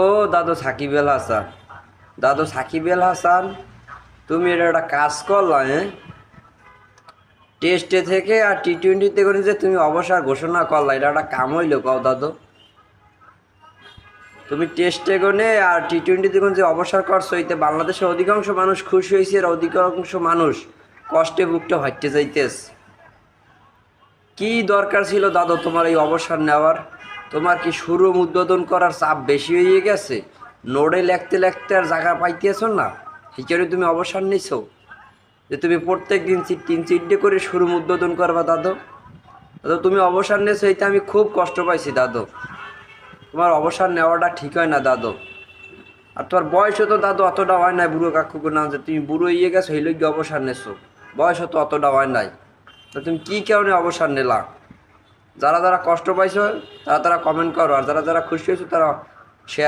ও দাদু সাকিব আল হাসান, দাদু সাকিব আল হাসান, তুমি এটা একটা কাজ করলা, হ্যাঁ? টেস্টে থেকে আর টি-20 করে যে তুমি অবসর ঘোষণা করলা, এটা একটা কাম হইল কও দাদু? তুমি টেস্টে গনে আর টি-20 যে অবসর করছো, এতে বাংলাদেশের অধিকাংশ মানুষ খুশি হয়েছে, আর অধিকাংশ মানুষ কষ্টে বুকটা হাঁটতে যাইতেস। কি দরকার ছিল দাদু তোমার এই অবসর নেওয়ার? তোমার কি শুরু উদ্বোধন করার চাপ বেশি হয়ে গেছে? নোডে লেখতে লেখতে আর জায়গা পাইতেছ না, হিচারে তুমি অবসর নিছো? যে তুমি প্রত্যেক দিন 3-4 করে শুরু উদ্বোধন করবা দাদু? দাদু তুমি অবসর নিয়েছো, এইটা আমি খুব কষ্ট পাইছি দাদু। তোমার অবসর নেওয়াটা ঠিক হয় না দাদু। আর তোমার বয়সও তো দাদু অতটা হয় নাই বুড়ো কাকুকে না, যে তুমি বুড়ো ইয়ে গেছো এই লোক অবসর নেছো। বয়সও তো অতটা হয় নাই, তো তুমি কী কারণে অবসর নিলা? যারা যারা কষ্ট পাইছো তারা তারা কমেন্ট করো, আর যারা যারা খুশি হয়েছো তারা শেয়ার